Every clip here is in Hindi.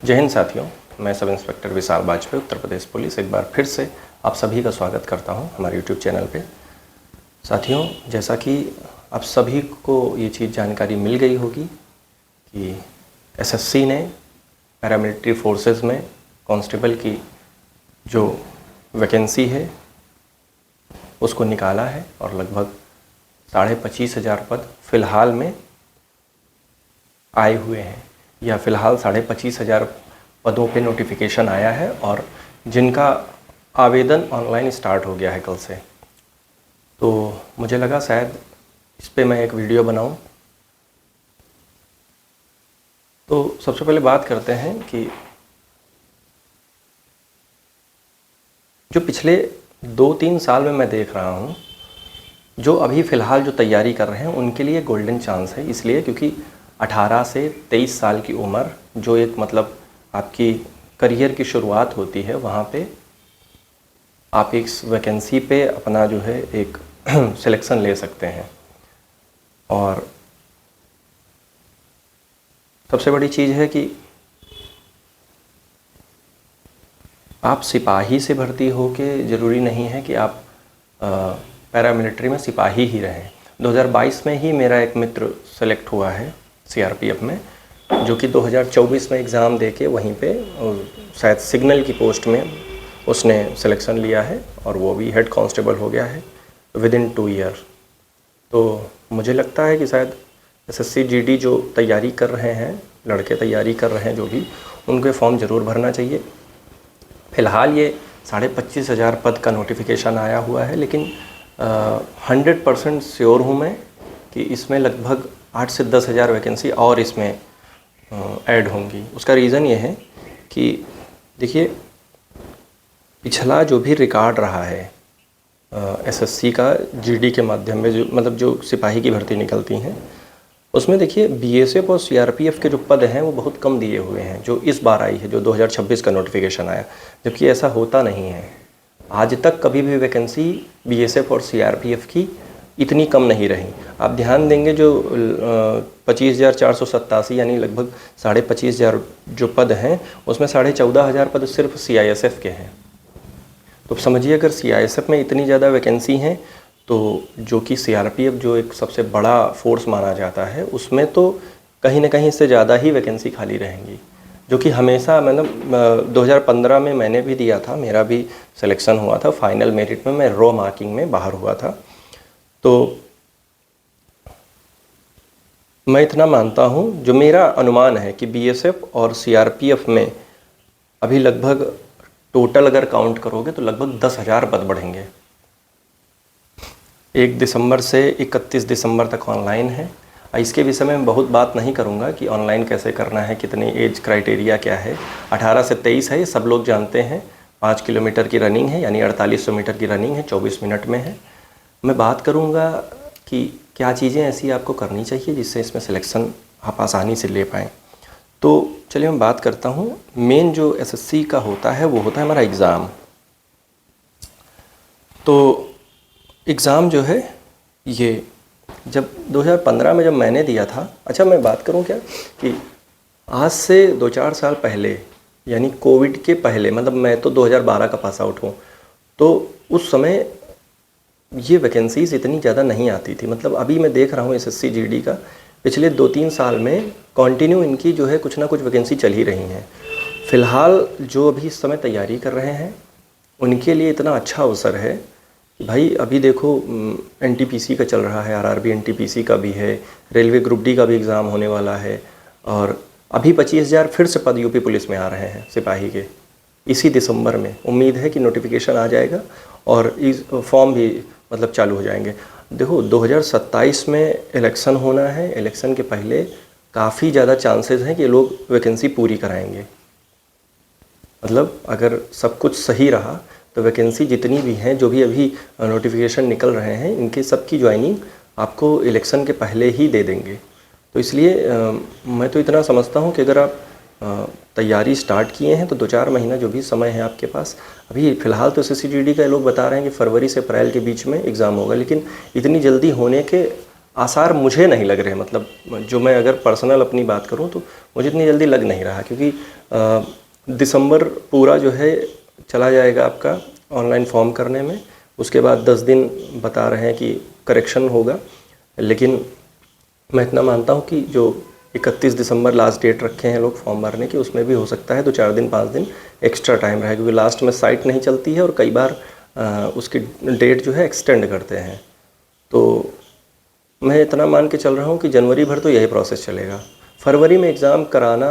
जय हिंद साथियों, मैं सब इंस्पेक्टर विशाल वाजपेयी, उत्तर प्रदेश पुलिस एक बार फिर से आप सभी का स्वागत करता हूं हमारे यूट्यूब चैनल पे। साथियों, जैसा कि आप सभी को ये चीज़ जानकारी मिल गई होगी कि एसएससी ने पैरामिलिट्री फोर्सेस में कांस्टेबल की जो वैकेंसी है उसको निकाला है और लगभग 25,500 पद फ़िलहाल में आए हुए हैं, या फ़िलहाल 25,500 पदों पे नोटिफिकेशन आया है और जिनका आवेदन ऑनलाइन स्टार्ट हो गया है कल से। तो मुझे लगा शायद इस पे मैं एक वीडियो बनाऊं। तो सबसे पहले बात करते हैं कि जो पिछले 2-3 साल में मैं देख रहा हूं, जो अभी फ़िलहाल जो तैयारी कर रहे हैं उनके लिए गोल्डन चांस है। इसलिए क्योंकि 18 से 23 साल की उम्र जो एक मतलब आपकी करियर की शुरुआत होती है, वहाँ पे आप एक वैकेंसी पे अपना जो है एक सिलेक्शन ले सकते हैं। और सबसे बड़ी चीज़ है कि आप सिपाही से भर्ती हो के ज़रूरी नहीं है कि आप पैरामिलिट्री में सिपाही ही रहें। 2022 में ही मेरा एक मित्र सेलेक्ट हुआ है सीआरपीएफ में, जो कि 2024 में एग्ज़ाम देके वहीं पे शायद सिग्नल की पोस्ट में उसने सिलेक्शन लिया है और वो भी हेड कांस्टेबल हो गया है विदिन 2 ईयर। तो मुझे लगता है कि शायद एसएससी जीडी जो तैयारी कर रहे हैं, लड़के तैयारी कर रहे हैं जो भी, उनके फॉर्म ज़रूर भरना चाहिए। फ़िलहाल ये 25,500 पद का नोटिफिकेशन आया हुआ है, लेकिन 100% श्योर हूँ मैं कि इसमें लगभग 8 से 10,000 वैकेंसी और इसमें ऐड होंगी। उसका रीज़न ये है कि देखिए, पिछला जो भी रिकॉर्ड रहा है एसएससी का जीडी के माध्यम में, जो मतलब जो सिपाही की भर्ती निकलती हैं, उसमें देखिए बीएसएफ और सीआरपीएफ के जो पद हैं वो बहुत कम दिए हुए हैं जो इस बार आई है, जो 2026 का नोटिफिकेशन आया, जबकि ऐसा होता नहीं है। आज तक कभी भी वैकेंसी बीएसएफ और सीआरपीएफ की इतनी कम नहीं रही। आप ध्यान देंगे जो 25,487 यानी लगभग 25,500 जो पद हैं, उसमें 14,500 पद सिर्फ सीआईएसएफ के हैं। तो समझिए, अगर सीआईएसएफ में इतनी ज़्यादा वैकेंसी हैं, तो जो कि सीआरपीएफ जो एक सबसे बड़ा फोर्स माना जाता है, उसमें तो कहीं ना कहीं इससे ज़्यादा ही वैकेंसी खाली रहेंगी, जो कि हमेशा मतलब 2015 में मैंने भी दिया था, मेरा भी सिलेक्शन हुआ था। फाइनल मेरिट में मैं रो मार्किंग में बाहर हुआ था। तो मैं इतना मानता हूँ, जो मेरा अनुमान है कि बीएसएफ और सीआरपीएफ में अभी लगभग टोटल अगर काउंट करोगे तो लगभग 10,000 पद बढ़ेंगे। 1 दिसंबर से 31 दिसंबर तक ऑनलाइन है। इसके विषय में मैं बहुत बात नहीं करूँगा कि ऑनलाइन कैसे करना है, कितनी एज क्राइटेरिया क्या है। 18 से 23 है, ये सब लोग जानते हैं। 5 किलोमीटर की रनिंग है, यानी 4800 मीटर की रनिंग है, 24 मिनट में है। मैं बात करूँगा कि क्या चीज़ें ऐसी आपको करनी चाहिए जिससे इसमें सिलेक्शन आप आसानी से ले पाएँ। तो चलिए मैं बात करता हूँ। मेन जो एसएससी का होता है वो होता है हमारा एग्ज़ाम। तो एग्ज़ाम जो है ये जब 2015 में जब मैंने दिया था, अच्छा मैं बात करूँ क्या कि आज से 2-4 साल पहले, यानी कोविड के पहले, मतलब मैं तो 2012 का पास आउट हूँ, तो उस समय ये वैकेंसीज़ इतनी ज़्यादा नहीं आती थी। मतलब अभी मैं देख रहा हूँ एसएससी जीडी का पिछले 2-3 साल में कंटिन्यू इनकी जो है कुछ ना कुछ वैकेंसी चल ही रही हैं। फ़िलहाल जो अभी इस समय तैयारी कर रहे हैं उनके लिए इतना अच्छा अवसर है कि भाई अभी देखो एनटीपीसी का चल रहा है, आरआरबी एनटीपीसी का भी है, रेलवे ग्रुप डी का भी एग्ज़ाम होने वाला है, और अभी 25,000 फिर से पद यूपी पुलिस में आ रहे हैं सिपाही के। इसी दिसंबर में उम्मीद है कि नोटिफिकेशन आ जाएगा और इस फॉर्म भी मतलब चालू हो जाएंगे। देखो 2027 में इलेक्शन होना है, इलेक्शन के पहले काफ़ी ज़्यादा चांसेस हैं कि लोग वैकेंसी पूरी कराएंगे। मतलब अगर सब कुछ सही रहा तो वैकेंसी जितनी भी हैं, जो भी अभी नोटिफिकेशन निकल रहे हैं, इनकी सबकी ज्वाइनिंग आपको इलेक्शन के पहले ही दे देंगे। तो इसलिए मैं तो इतना समझता हूँ कि अगर आप तैयारी स्टार्ट किए हैं तो 2-4 महीना जो भी समय है आपके पास, अभी फ़िलहाल तो एसएससी जीडी का लोग बता रहे हैं कि फरवरी से अप्रैल के बीच में एग्ज़ाम होगा, लेकिन इतनी जल्दी होने के आसार मुझे नहीं लग रहे, मतलब जो मैं अगर पर्सनल अपनी बात करूं तो मुझे इतनी जल्दी लग नहीं रहा, क्योंकि दिसंबर पूरा जो है चला जाएगा आपका ऑनलाइन फॉर्म करने में। उसके बाद 10 दिन बता रहे हैं कि करेक्शन होगा, लेकिन मैं इतना मानता हूं कि जो 31 दिसंबर लास्ट डेट रखे हैं लोग फॉर्म भरने की, उसमें भी हो सकता है तो 4 दिन 5 दिन एक्स्ट्रा टाइम रहे, क्योंकि लास्ट में साइट नहीं चलती है और कई बार उसकी डेट जो है एक्सटेंड करते हैं। तो मैं इतना मान के चल रहा हूँ कि जनवरी भर तो यही प्रोसेस चलेगा। फरवरी में एग्ज़ाम कराना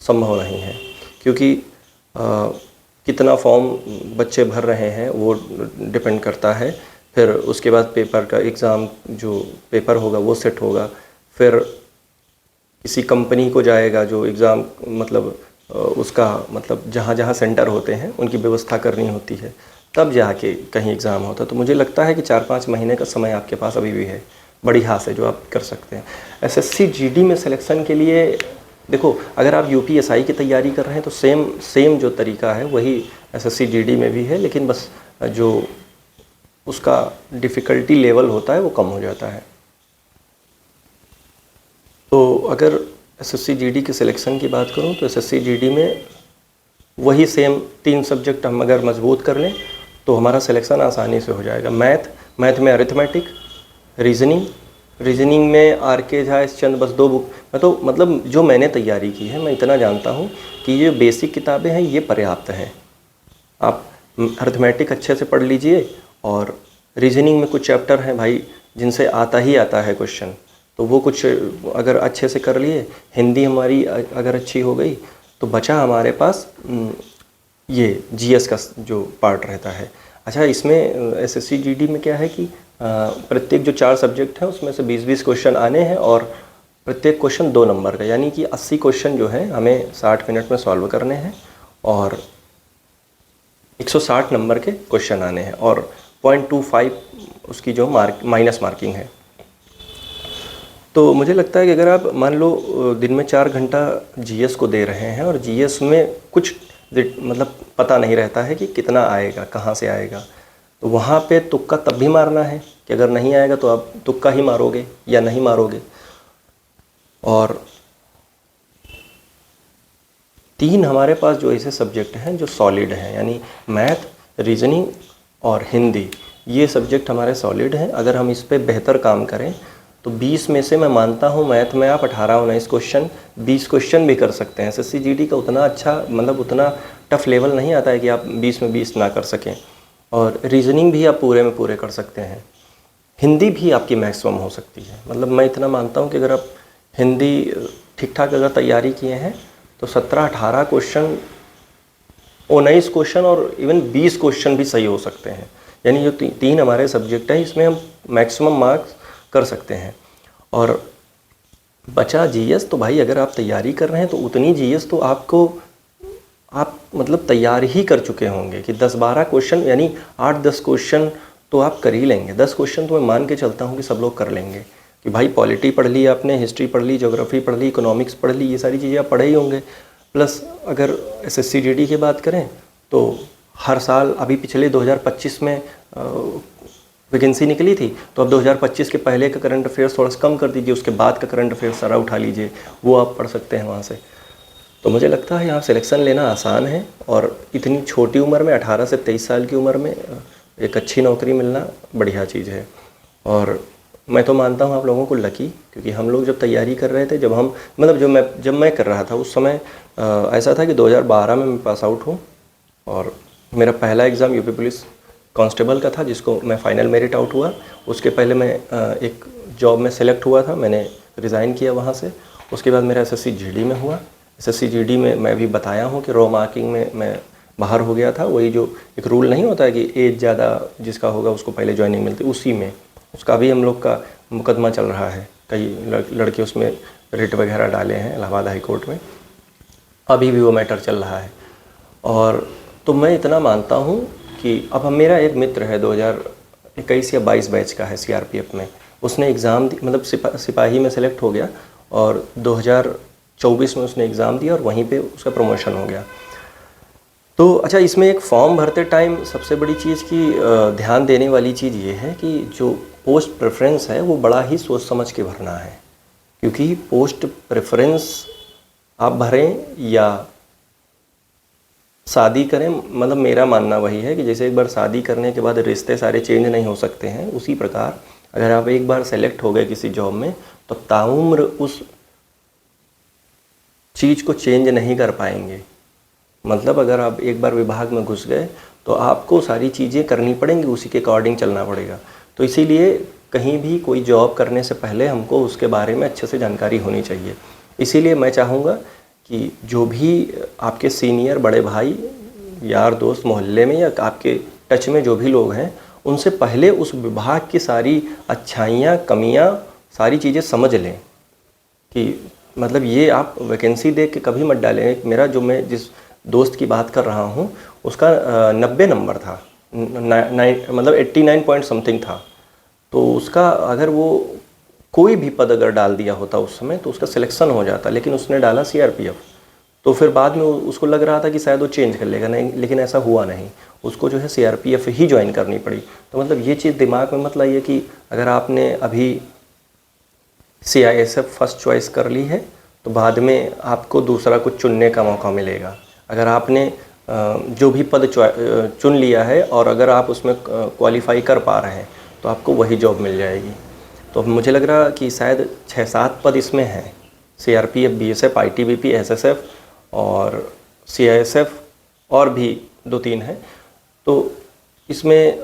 संभव नहीं है, क्योंकि कितना फॉर्म बच्चे भर रहे हैं वो डिपेंड करता है। फिर उसके बाद पेपर का एग्ज़ाम, जो पेपर होगा वो सेट होगा, फिर किसी कंपनी को जाएगा जो एग्ज़ाम, मतलब उसका मतलब जहाँ जहाँ सेंटर होते हैं उनकी व्यवस्था करनी होती है, तब जाके कहीं एग्ज़ाम होता है। तो मुझे लगता है कि 4-5 महीने का समय आपके पास अभी भी है, बड़ी हाथ से, जो आप कर सकते हैं। एसएससी जीडी में सिलेक्शन के लिए देखो, अगर आप यूपीएसआई की तैयारी कर रहे हैं तो सेम जो तरीका है वही एसएससी जीडी में भी है, लेकिन बस जो उसका डिफ़िकल्टी लेवल होता है वो कम हो जाता है। तो अगर एसएससी जीडी के सिलेक्शन की बात करूं तो एसएससी जीडी में वही सेम 3 सब्जेक्ट हम अगर मजबूत कर लें तो हमारा सिलेक्शन आसानी से हो जाएगा। मैथ में अरिथमेटिक, रीजनिंग में आर.के. झा, एस. चंद, बस 2 बुक। मैं तो मतलब जो मैंने तैयारी की है, मैं इतना जानता हूँ कि ये बेसिक किताबें हैं, ये पर्याप्त हैं। आप अरिथमेटिक अच्छे से पढ़ लीजिए, और रीजनिंग में कुछ चैप्टर हैं भाई जिनसे आता ही आता है क्वेश्चन, तो वो कुछ अगर अच्छे से कर लिए, हिंदी हमारी अगर अच्छी हो गई, तो बचा हमारे पास ये जीएस का जो पार्ट रहता है। अच्छा, इसमें एसएससी जीडी में क्या है कि प्रत्येक जो 4 सब्जेक्ट हैं उसमें से 20-20 क्वेश्चन आने हैं, और प्रत्येक क्वेश्चन 2 नंबर का, यानी कि 80 क्वेश्चन जो है हमें 60 मिनट में सॉल्व करने हैं, और 160 नंबर के क्वेश्चन आने हैं, और 0.25 उसकी जो माइनस मार्किंग है। तो मुझे लगता है कि अगर आप मान लो दिन में 4 घंटा जीएस को दे रहे हैं, और जीएस में कुछ मतलब पता नहीं रहता है कि कितना आएगा, कहाँ से आएगा, तो वहाँ पे तुक्का तब भी मारना है कि अगर नहीं आएगा तो आप तुक्का ही मारोगे या नहीं मारोगे। और 3 हमारे पास जो ऐसे सब्जेक्ट हैं जो सॉलिड हैं, यानी मैथ, रीजनिंग और हिंदी, ये सब्जेक्ट हमारे सॉलिड हैं। अगर हम इस पे बेहतर काम करें तो 20 में से मैं मानता हूँ मैथ में आप 18-19 क्वेश्चन, 20 क्वेश्चन भी कर सकते हैं। एसएससी जीडी का उतना अच्छा, मतलब उतना टफ लेवल नहीं आता है कि आप 20 में 20 ना कर सकें, और रीजनिंग भी आप पूरे में पूरे कर सकते हैं। हिंदी भी आपकी मैक्सिमम हो सकती है, मतलब मैं इतना मानता हूँ कि अगर आप हिंदी ठीक ठाक अगर तैयारी किए हैं तो 17-18 क्वेश्चन, 19 क्वेश्चन और इवन 20 क्वेश्चन भी सही हो सकते हैं। यानी जो 3 हमारे सब्जेक्ट हैं इसमें हम मैक्सिमम मार्क्स कर सकते हैं। और बचा जीएस, तो भाई अगर आप तैयारी कर रहे हैं तो उतनी जीएस तो आप मतलब तैयार ही कर चुके होंगे कि 10-12 क्वेश्चन, यानी 8-10 क्वेश्चन तो आप कर ही लेंगे। 10 क्वेश्चन तो मैं मान के चलता हूँ कि सब लोग कर लेंगे, कि भाई पॉलिटी पढ़ ली आपने, हिस्ट्री पढ़ ली, ज्योग्राफी पढ़ ली, इकोनॉमिक्स पढ़ ली, ये सारी चीज़ें आप पढ़े ही होंगे। प्लस अगर एसएससी जीडी की बात करें तो हर साल, अभी पिछले 2025 में वैकेंसी निकली थी, तो अब 2025 के पहले का करंट अफेयर्स थोड़ा सा कम कर दीजिए, उसके बाद का करंट अफेयर्स सारा उठा लीजिए, वो आप पढ़ सकते हैं वहाँ से। तो मुझे लगता है यहाँ सिलेक्शन लेना आसान है, और इतनी छोटी उम्र में, 18 से 23 साल की उम्र में एक अच्छी नौकरी मिलना बढ़िया चीज़ है। और मैं तो मानता हूँ आप लोगों को लकी, क्योंकि हम लोग जब तैयारी कर रहे थे, जब मैं कर रहा था उस समय ऐसा था कि 2012 में मैं पास आउट हूँ, और मेरा पहला एग्ज़ाम यूपी पुलिस कांस्टेबल का था, जिसको मैं फाइनल मेरिट आउट हुआ। उसके पहले मैं एक जॉब में सेलेक्ट हुआ था, मैंने रिज़ाइन किया वहाँ से। उसके बाद मेरा एसएससी जीडी में हुआ। एसएससी जीडी में मैं भी बताया हूँ कि रॉ मार्किंग में मैं बाहर हो गया था। वही जो एक रूल नहीं होता है कि एज ज़्यादा जिसका होगा उसको पहले ज्वाइनिंग मिलती, उसी में उसका भी हम लोग का मुकदमा चल रहा है। कई लड़के उसमें रिट वगैरह डाले हैं इलाहाबाद हाई कोर्ट में, अभी भी वो मैटर चल रहा है। और तो मैं इतना मानता हूँ कि अब मेरा एक मित्र है 2021 या 22 बैच का है सीआरपीएफ में, उसने एग्ज़ाम मतलब सिपाही में सेलेक्ट हो गया, और 2024 में उसने एग्ज़ाम दिया और वहीं पे उसका प्रमोशन हो गया। तो अच्छा, इसमें एक फॉर्म भरते टाइम सबसे बड़ी चीज़ की ध्यान देने वाली चीज़ ये है कि जो पोस्ट प्रेफरेंस है वो बड़ा ही सोच समझ के भरना है, क्योंकि पोस्ट प्रेफरेंस आप भरें या शादी करें, मतलब मेरा मानना वही है कि जैसे एक बार शादी करने के बाद रिश्ते सारे चेंज नहीं हो सकते हैं, उसी प्रकार अगर आप एक बार सेलेक्ट हो गए किसी जॉब में तो ताउम्र उस चीज़ को चेंज नहीं कर पाएंगे। मतलब अगर आप एक बार विभाग में घुस गए तो आपको सारी चीज़ें करनी पड़ेंगी, उसी के अकॉर्डिंग चलना पड़ेगा। तो इसीलिए कहीं भी कोई जॉब करने से पहले हमको उसके बारे में अच्छे से जानकारी होनी चाहिए। इसीलिए मैं चाहूँगा कि जो भी आपके सीनियर बड़े भाई, यार दोस्त, मोहल्ले में या आपके टच में जो भी लोग हैं, उनसे पहले उस विभाग की सारी अच्छाइयाँ, कमियाँ, सारी चीज़ें समझ लें कि मतलब ये आप वैकेंसी देख के कभी मत डालें। मेरा जो मैं जिस दोस्त की बात कर रहा हूँ उसका 90 नंबर था, मतलब 89 पॉइंट समथिंग था। तो उसका अगर वो कोई भी पद अगर डाल दिया होता उस समय तो उसका सिलेक्शन हो जाता, लेकिन उसने डाला सीआरपीएफ। तो फिर बाद में उसको लग रहा था कि शायद वो चेंज कर लेगा, नहीं, लेकिन ऐसा हुआ नहीं, उसको जो है सीआरपीएफ ही ज्वाइन करनी पड़ी। तो मतलब ये चीज़ दिमाग में मत लाइए कि अगर आपने अभी सीआईएसएफ फर्स्ट चॉइस कर ली है तो बाद में आपको दूसरा कुछ चुनने का मौका मिलेगा। अगर आपने जो भी पद चुन लिया है और अगर आप उसमें क्वालिफाई कर पा रहे हैं तो आपको वही जॉब मिल जाएगी। तो मुझे लग रहा कि शायद 6-7 पद इसमें हैं, सीआरपीएफ, बीएसएफ, आईटीबीपी, एसएसएफ और सीआईएसएफ, और भी 2-3 हैं। तो इसमें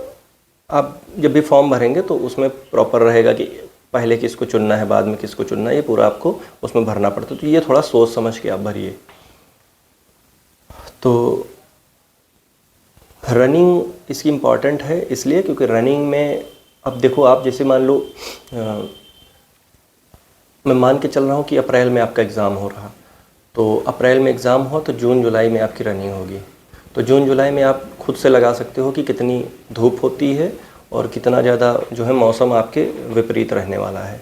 आप जब भी फॉर्म भरेंगे तो उसमें प्रॉपर रहेगा कि पहले किसको चुनना है, बाद में किसको चुनना है, ये पूरा आपको उसमें भरना पड़ता है। तो ये थोड़ा सोच समझ के आप भरिए। तो रनिंग इसकी इम्पॉर्टेंट है इसलिए क्योंकि रनिंग में अब देखो, आप जैसे मान लो मैं मान के चल रहा हूँ कि अप्रैल में आपका एग्ज़ाम हो रहा, तो अप्रैल में एग्ज़ाम हो तो जून जुलाई में आपकी रनिंग होगी। तो जून जुलाई में आप खुद से लगा सकते हो कि कितनी धूप होती है और कितना ज़्यादा जो है मौसम आपके विपरीत रहने वाला है।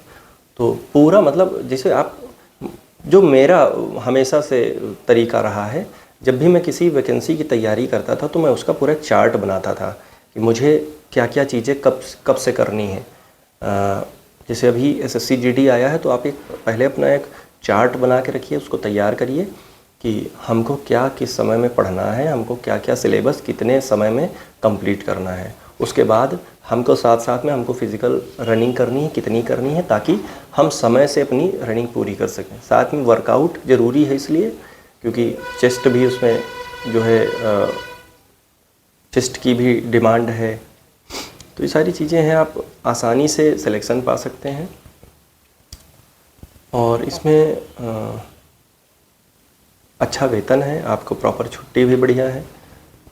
तो पूरा मतलब जैसे आप, जो मेरा हमेशा से तरीका रहा है, जब भी मैं किसी वैकेंसी की तैयारी करता था तो मैं उसका पूरा चार्ट बनाता था कि मुझे क्या क्या चीज़ें कब से करनी है। जैसे अभी एसएससी जीडी आया है तो आप एक पहले अपना एक चार्ट बना के रखिए, उसको तैयार करिए कि हमको क्या किस समय में पढ़ना है, हमको क्या क्या सिलेबस कितने समय में कंप्लीट करना है। उसके बाद हमको साथ साथ में हमको फिज़िकल रनिंग करनी है, कितनी करनी है, ताकि हम समय से अपनी रनिंग पूरी कर सकें। साथ में वर्कआउट ज़रूरी है इसलिए क्योंकि चेस्ट भी उसमें जो है चेस्ट की भी डिमांड है। तो ये सारी चीज़ें हैं, आप आसानी से सिलेक्शन पा सकते हैं। और इसमें अच्छा वेतन है, आपको प्रॉपर छुट्टी भी बढ़िया है।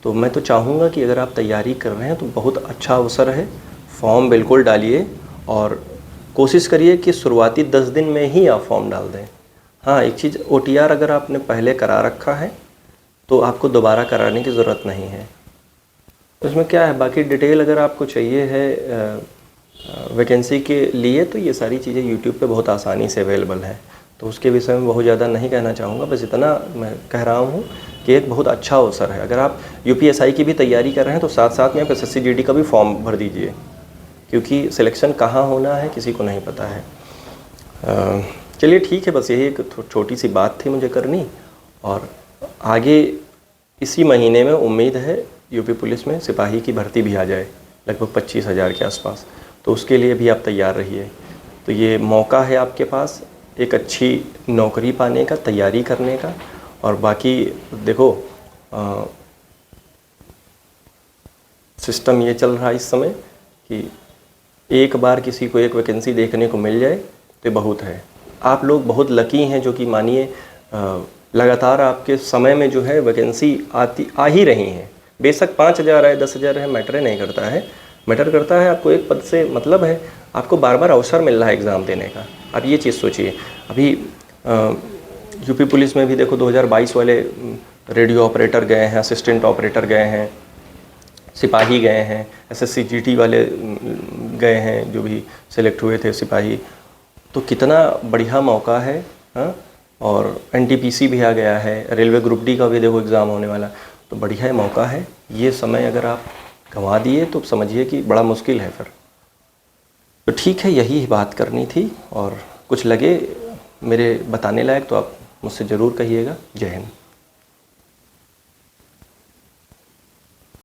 तो मैं तो चाहूँगा कि अगर आप तैयारी कर रहे हैं तो बहुत अच्छा अवसर है, फॉर्म बिल्कुल डालिए और कोशिश करिए कि शुरुआती 10 दिन में ही आप फॉर्म डाल दें। हाँ, एक चीज़, ओटीआर अगर आपने पहले करा रखा है तो आपको दोबारा कराने की ज़रूरत नहीं है। उसमें क्या है, बाकी डिटेल अगर आपको चाहिए है वैकेंसी के लिए तो ये सारी चीज़ें यूट्यूब पे बहुत आसानी से अवेलेबल है। तो उसके विषय में बहुत ज़्यादा नहीं कहना चाहूँगा, बस इतना मैं कह रहा हूँ कि एक बहुत अच्छा अवसर है। अगर आप यूपीएसआई की भी तैयारी कर रहे हैं तो साथ साथ में आप एसएससी जीडी का भी फॉर्म भर दीजिए, क्योंकि सिलेक्शन कहाँ होना है किसी को नहीं पता है। चलिए ठीक है, बस यही एक छोटी सी बात थी मुझे करनी। और आगे इसी महीने में उम्मीद है यूपी पुलिस में सिपाही की भर्ती भी आ जाए, लगभग 25,000 के आसपास। तो उसके लिए भी आप तैयार रहिए। तो ये मौका है आपके पास एक अच्छी नौकरी पाने का, तैयारी करने का। और बाकी देखो, सिस्टम ये चल रहा है इस समय कि एक बार किसी को एक वैकेंसी देखने को मिल जाए तो बहुत है। आप लोग बहुत लकी हैं जो कि मानिए लगातार आपके समय में जो है वैकेंसी आ ही रही हैं। बेशक 5,000 है, 10,000 है, मैटर नहीं करता है। मैटर करता है आपको एक पद से मतलब है, आपको बार बार अवसर मिल रहा है एग्ज़ाम देने का। आप ये चीज़ सोचिए, अभी यूपी पुलिस में भी देखो 2022 वाले रेडियो ऑपरेटर गए हैं, असिस्टेंट ऑपरेटर गए हैं, सिपाही गए हैं, एसएससी जीडी वाले गए हैं जो भी सिलेक्ट हुए थे सिपाही। तो कितना बढ़िया मौका है। हाँ, और एनटीपीसी भी आ गया है, रेलवे ग्रुप डी का भी देखो एग्ज़ाम होने वाला। तो बढ़िया मौका है। ये समय अगर आप गंवा दिए तो समझिए कि बड़ा मुश्किल है फिर। तो ठीक है, यही बात करनी थी, और कुछ लगे मेरे बताने लायक तो आप मुझसे ज़रूर कहिएगा। जय हिंद।